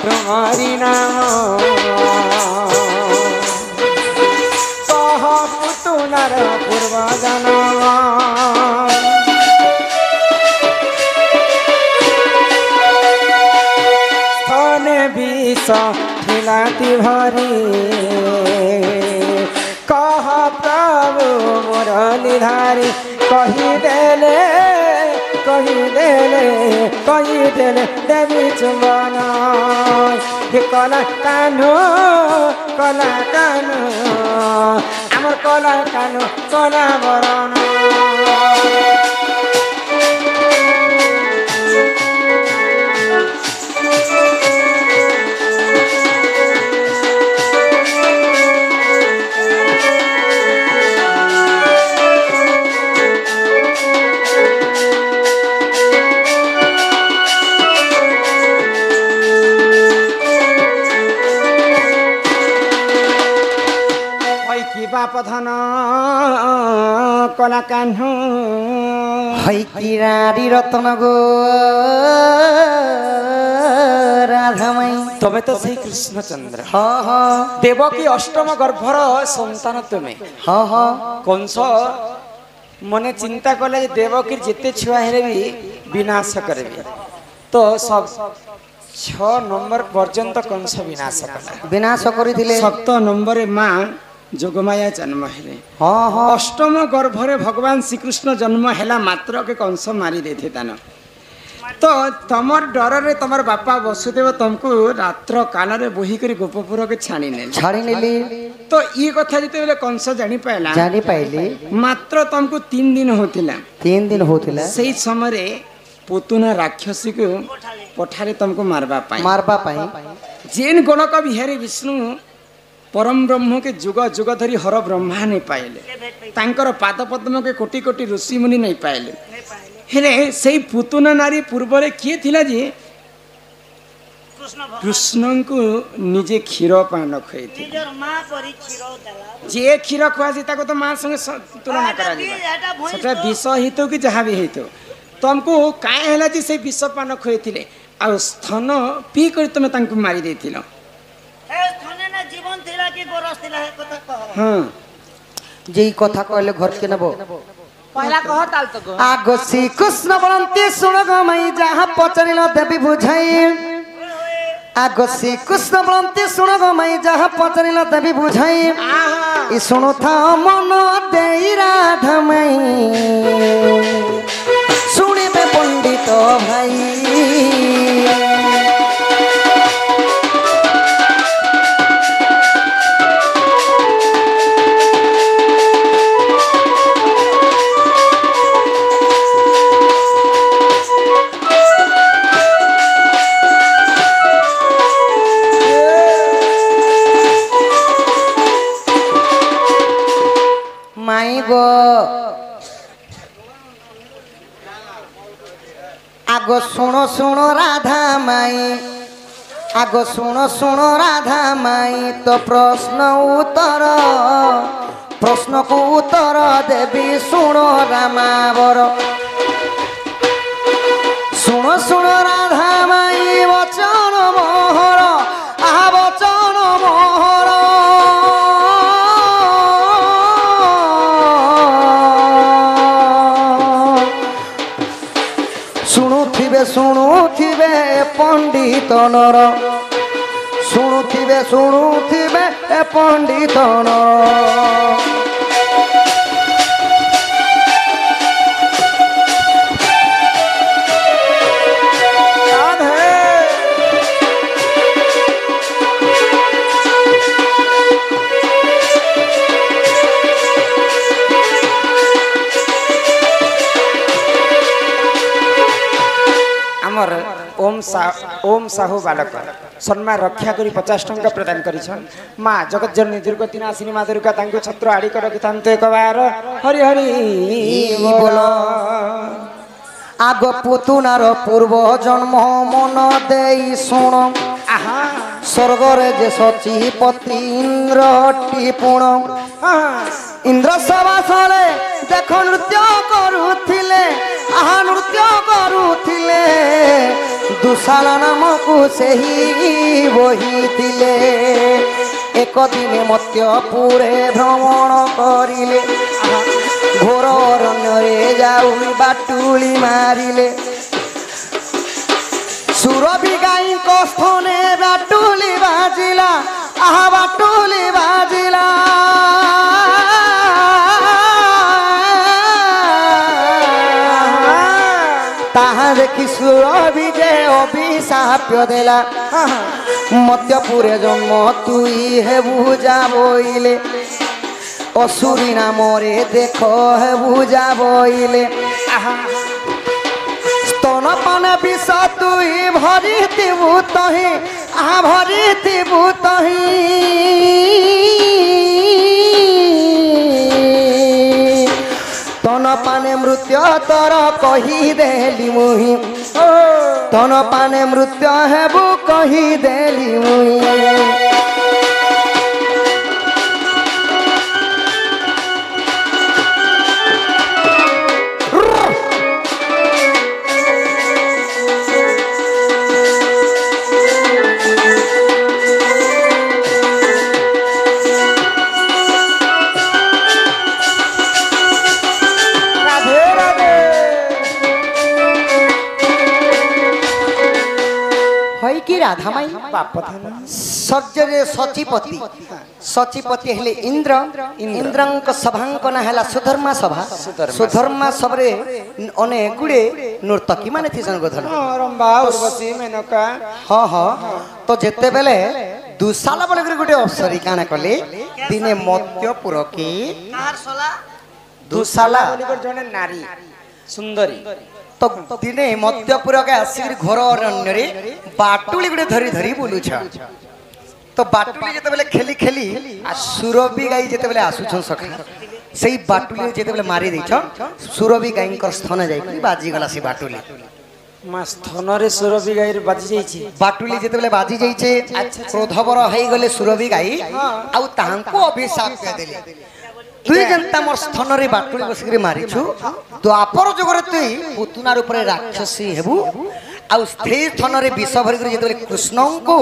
तुम्हारी नाम कह पुतुनार पूर्व जन्म स्थने विष खिलाती भरी कह प्रभु मुरलीधारी कहीदेले देवी चुंबन हे कला कान्हू आमर कला कान्हू कला बरण बापधन कला कान्हू हई किरारी रतन गो राधामयी तबे तो सही कृष्णचंद्र हाँ हाँ देवकी अष्टम गर्भर संतान तुम्हें हाँ हाँ कंस मने चिंता कले देवकी जिते छुआ हेरे भी विनाश करबे तो सब 6 नंबर पर्यंत कंस विनाश कला विनाश करिथिले 7 नंबर मां जोगमाया जन्म हेले हाँ हाँ अष्टम गर्भरे भगवान श्रीकृष्ण जन्म हेला मात्र के कंस मारी देथे तान तो तमर डर रे तमर बापा वसुदेव तुमको रात्र काल रे बोही करी गोपपुर के छाणी नेली तो ये कथा जते बेले कंस जानि पाइले मात्र तुमको 3 दिन होतिला सही समय रे पुतुना राक्षसी को पठारे तुमको मारबा पाई जेन गणक बिहारी विष्णु परम ब्रह्म के जुग जुग धरी हर ब्रह्मा नहीं पाइले तांकर पाद पद्म के कोटि कोटि ऋषि मुनि नहीं पाइले हेले सेई पुतुना नारी पूर्व रे किए थिला जे कृष्ण को निजे क्षीर पान खैथि जे क्षीर खुआसी ताको तो मां संगे तुलना करा दिबा सेटा विष हितो कि जहां भी हितो तुमको काहे हैला जे से विष पान खैथिले आ स्तन पी कर तुम तांको मारी देथिलो जीवन थिला कि गोरस थिला है कथा कह हां जेई कथा कहले घर के नबो पहला कह ताल तो आगो श्री कृष्ण बोलंती सुन गमई जहां पचरिल देवी बुझाई आगो श्री कृष्ण बोलंती सुन गमई जहां पचरिल देवी बुझाई ई सुनो था मन देई राधमई सुनिबे पंडित भाई आगो सुनो राधा माई आगो सुनो राधा माई तो प्रश्न को उत्तर देवी सुनो रामावर सुनो राधा माई वचन मोहर आहा वचन मोहर शुणुथिबे पंडित नर शुणुथिबे पंडित नर ओम साहू बालक सम्मान रक्षा करी 50 टंका प्रदान करिछन मां जगत जननी दुर्गति नाशिनी मां दुर्गा तांको छत्र आड़ी कर रखिथान्ते एक बार हरि हरि बोल आगो पुतुनार पूर्व जन्म मन देई सुण आहा स्वर्गरे जे सचिपति इंद्र टिपुण इंद्र सभासरे देख नृत्य करुथिले आहा नृत्य करुथिले ଦୁଶାଲା ନାମକୁ ସେହି ବହିଥିଲେ ଏକ ଦିନେ ମତ୍ୟପୁରେ ଭ୍ରମଣ କରିଲେ ଘୋର ଅରଣ୍ୟରେ ଯାଉ ବାଟୁଳି ମାରିଲେ ସୁରଭି ଗାଈଙ୍କ ସ୍ଥନେ ବାଟୁଳି ବାଜିଲା ଆହା ବାଟୁଳି ବାଜିଲା ତାହା ଦେଖି ସୁରଭି ଯେ ଅଭିଶାପ ଦେଲା ମତ୍ୟପୁରେ ଜନ୍ମ ତୁଇ ହେବୁ ଯା ବୋଇଲେ ଅସୁରୀ ନାମରେ ଦେଖ ହେବୁ ଯା ବୋଇଲେ স্তনপান বিষ তুই ভরিথিবু তহি আহা ভরিথিবু তহি তনপানে মৃত্যু তর কহি দেলি মুহি তনপানে মৃত্যু হেবু কহি দেলি মুহি राधामाई सर्जरे सचिपति सचिपति हेले इंद्र इंद्रंक सभांक ना हैला सुधर्मा सभा सुधर्मा सभरे अनेक गुडे नर्तकी माने थिसन गोधन रंबा उर्वशी मेनका हां हां तो जेते बेले दुसाला बोले गुडे अप्सरी काना कले दिने मत्यपुर की कार सोला दुसाला बोली जने नारी सुंदरी तो दिने मध्यपुर के आसिक घर अरण्य रे बाटुली गुडे धरी धरी बोलुछ तो बाटुली जेते बेले खेली खेली आ सुरभि गाई जेते बेले आसुछन सखा सेई बाटुली जेते बेले मारी दैछ सुरभि गाई कर स्थान जाई बाजी गला से बाटुली मा स्थान रे सुरभि गाई रे बाजी जाईछि बाटुली जेते बेले बाजी जाईछे क्रोधवर हेई गले सुरभि गाई आ तांको अभिशाप के देले तुई जनता मोर स्थान रे बाटुली बसकरी मारिछु द्वापर जुगरे तुई पुतुनार ऊपर राक्षसी हेबु आ स्त्री स्थान रे विष भरि करी जेते कृष्ण को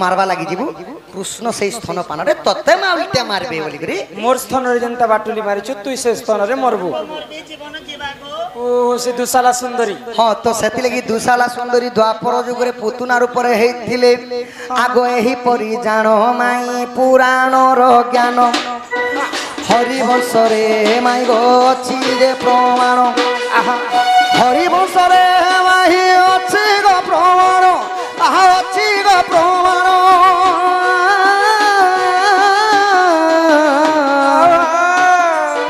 मारवा लागि जीवु कृष्ण से स्थान पान रे तते मा उल्टे मारबे बोली करी मोर स्थान रे जनता बाटुली मारिछु तुई से स्थान रे मरबु जीवन जीवाको ओ से दुसाला सुंदरी हां तो सेति लगी दुसाला सुंदरी द्वापर जुगरे पुतुनार ऊपर हेथिले आगो एही परि जानो माई पुराण रो ज्ञान हरिवंश रे माई गो अछि रे प्रमाण आहा हरिवंश रे माई अछि गो प्रमाण आहा अछि गो प्रमाण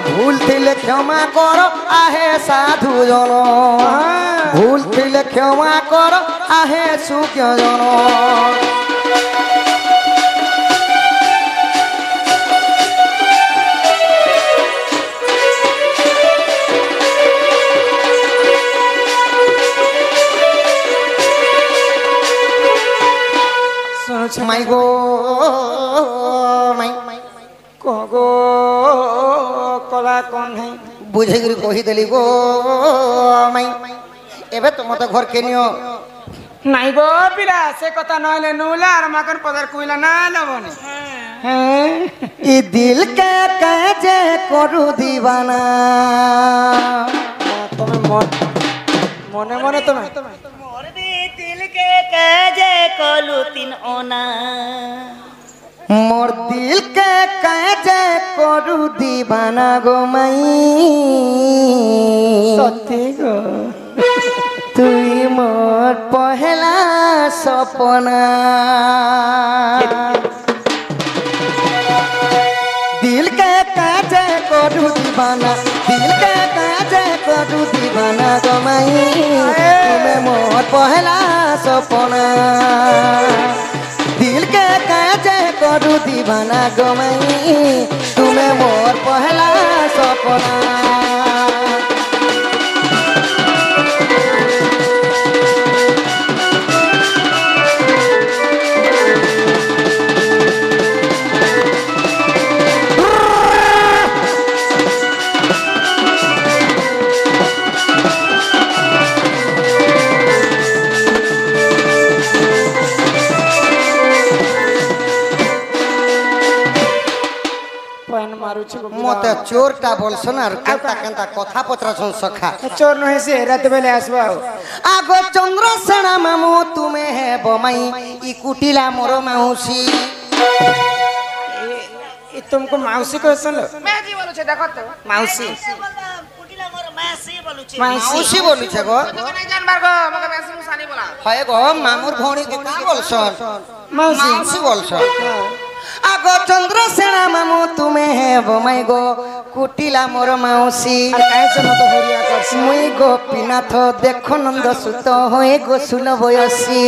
भूल थिले क्षमा कर आहे साधु जन भूल थिले क्षमा कर आहे सुज्ञ जन माई गो माई गो कला कौन है बुझे गिरी कही देली गो माई एबे तो मत घर के नियो नहीं गो पिला से कथा नहले नुला और मकन पदर कुइला ना लबने हैं ई दिल के काजे करू दीवाना तुम्हें मने मने तुम्हें मोर भी दिल के काजे कोलू तीन ओना मोर दिल के काजे करू दीवाना गो माई सत्य गो तुई मोर पहला सपना दिल के काजे करू दीवाना दिल के काजे करू दीवाना गो माई तुम्हें मोर पहला सपना दिल के काजे करू दीवाना गो माई तुम्हें मोर पहला सपना चोरटा बोलसन और केंता केंता कथा पचरासन सखा चोर नहे से रात बेले आसबा आगो चंद्रसेना मामू तुमे हे बमाई इ कुटिला मोर माउसी ये तुमको मौसी को सुन मैं जी बोलू छे देखो तो मौसी कुटिला मोर मासी बोलू छे माउसी बोलू छे गो तो नहीं जान मार गो मके मासी मु सानी बोला हय गो मामुर भौणी के का बोलसन मौसी माउसी बोलसन आगो चंद्रसेना मामू तुमे हे बमाई गो कुटिला मोर माउसी और काहे से मत होरिया करसी मुई गोपीनाथ देखो नंद सुत होए गो सुलभयसी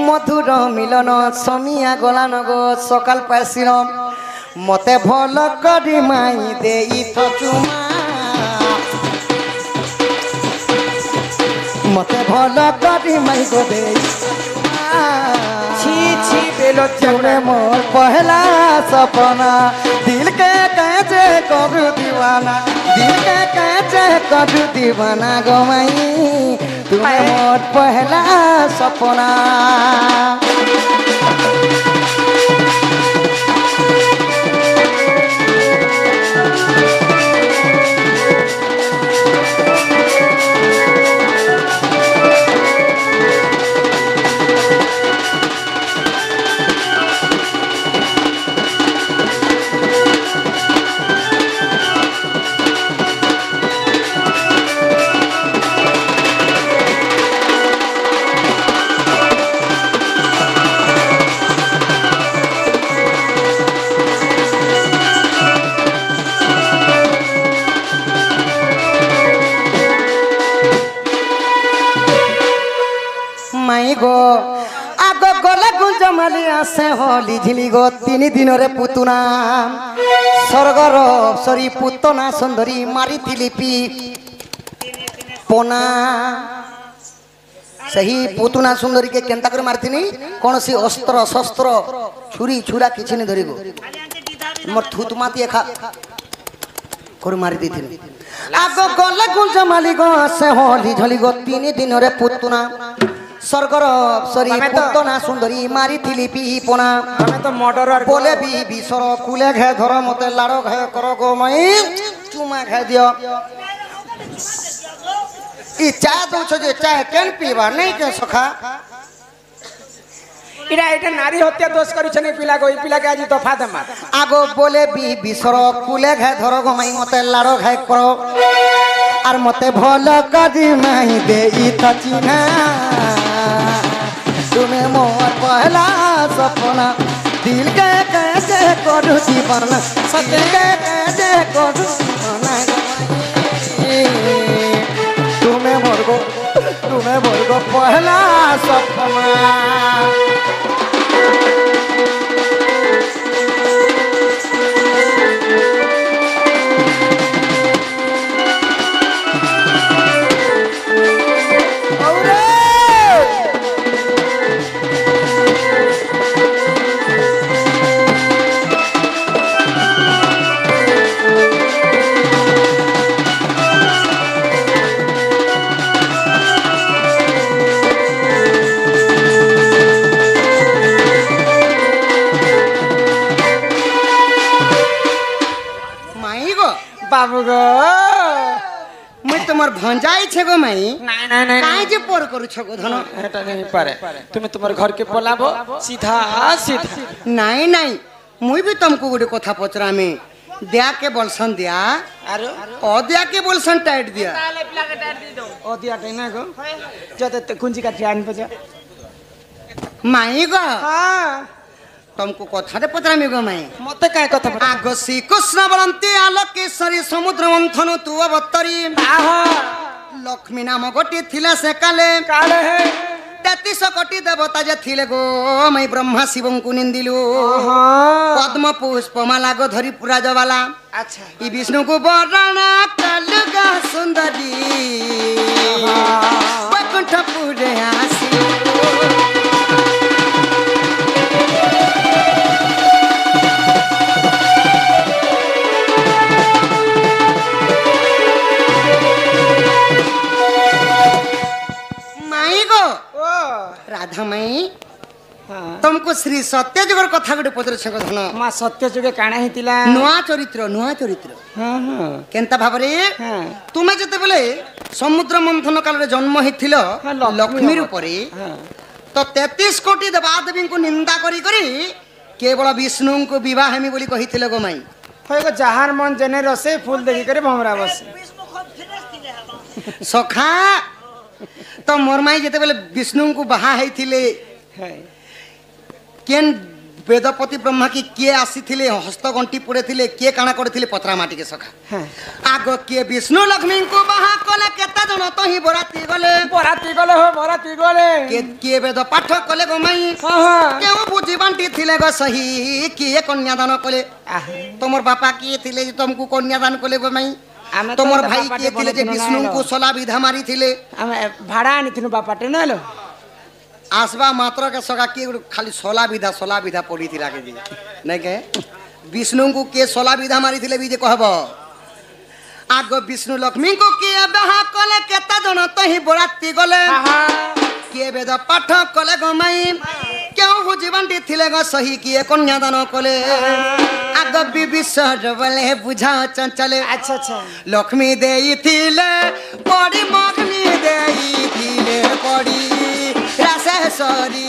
मधुर मिलन समिया गलान गो सकाल पासिल मते भल करी माई देई तो चुमा मते भल करी माई गो देई छी छी बेलो तुमने मोर पहला सपना दिल के कैसे करू दीवाना दिल के कैसे करू दीवाना गमाई तुमने मोर पहला सपना माई गो आगो गला गुंजमाली आसे होली झिली गो 3 दिन रे पुतुना स्वर्गर सरी पुतना सुंदरी मारी थिलिपी पोना सही पुतुना सुंदरी के केंता करे मारथिनी कोन सी अस्त्र शस्त्र छुरी छुरा किछि ने धरिगो मोर थुतमाती खा कर मारी देथिनी आगो गला गुंजमाली गो आसे होली झली गो 3 दिन रे पुतुना स्वर्गर सरी पुतना सुंदरी मारी थिलिपी पोना हमें तो मर्डर बोले भी बिसर कुले घे धर मते लाड़ो घे करो गो मई चुमा खा दियो ई चा दो छ जे चाय केन पीबा नहीं के सखा इरा एटा नारी हत्या दोष करी छने पिला को ई पिला के आज दफा दमा आगो बोले भी बिसर कुले घे धर गो मई मते लाड़ो घे करो आर मते भल कदी माई दे ई त चिन्हा तुम्हें मोर पहला सपना दिल के कैसे करू दीवाना दिल के कैसे करू दीवाना तुम्हें मोर को पहला सपना बाबू गो मैं तुम्हार भंजाई छे गो मई नहीं नहीं नहीं काहे जे पोर करू छ गो धन एटा नहीं पारे तुम तुम्हारे घर के बोलाबो सीधा सीधा नहीं नहीं मुई भी तुमको गोटे कथा पचरा में दिया के बोलसन दिया आरो ओ दिया के बोलसन टाइट दिया ताले पिला के टाइट दी दो ओ दिया कहना गो जते कुंजी का ध्यान बजा माई गो हां तुमको कथा रे पचरा में गो मई मते काय कथा बता आगो श्री कृष्ण बलंती आलोकेश्वरी समुद्र मंथन तू अवतरी आहा लक्ष्मी नाम गोटी थिला से काले काले है 33 कोटी देवता जे थिले गो मई ब्रह्मा शिवं को निंदिलु हां पद्म पुष्प माला गो धरी पूरा जवाला अच्छा ई विष्णु को बरणा कलगा सुंदरी वैकुंठ पूरे आसी माई गो राधा माई हाँ। तुमको श्री सत्यजुगर कथा गोटे पचर छक धन माँ सत्य जुगे काଣା ହେଇଥିଲା नुआ चरित्र हाँ हाँ केनता भाबरे हाँ तुमे जते बेले समुद्र मंथन काल रे जन्म हेथिल हाँ, लक्ष्मी लक्ष्मी अवतार। रूपरे हाँ तो 33 कोटी देवादेवी को निंदा करी करी केवल विष्णु को विवाह हेमी बोली कहिथिले गो माई होय जहार मन जने रसे फूल देखि करे भमरा बस विष्णु खुद फिनिश थिले हबा सखा तो मोर माई जते बेले विष्णु को बाहा हेथिले केन वेदपति ब्रह्मा की किए आसीथिले हस्तगंटी पुरे थिले किए काना करथिले पत्रा माटी के सखा हाँ आगो किए विष्णु लक्ष्मी को बाहा कले केता जन तो ही बराती गले बराती गले हो बराती गले किए वेद पाठ कले गो माई हाँ हाँ केउ बुझी बांटी थिले गो सही किए कन्यादान कले तमर बापा किए थिले जे तुमको कन्यादान कले गो माई आमे तो तमर भाई बापाटे किए थिले जे बनदिनो विष्णु नालो। को सोला विधा मारी थिले आमे भाड़ा आनिथिनु बापाटे नलो आसबा मात्र के सगा के खाली सोला विधा पड़ी थी लागे जी नहीं के विष्णु को के सोला विधा मारी थिले भी जे कहब आगो विष्णु लक्ष्मी को के बाहा कले केता जन तो ही बराती गले के वेद पाठ कले गो माई क्यों बुझी बांटी थिले गो सही किए कन्यादान कले आगो विभीषण बोले बुझा चंचले अच्छा अच्छा लक्ष्मी देई थिले बड़ी मग्नी देई थिले बड़ी रासेश्वरी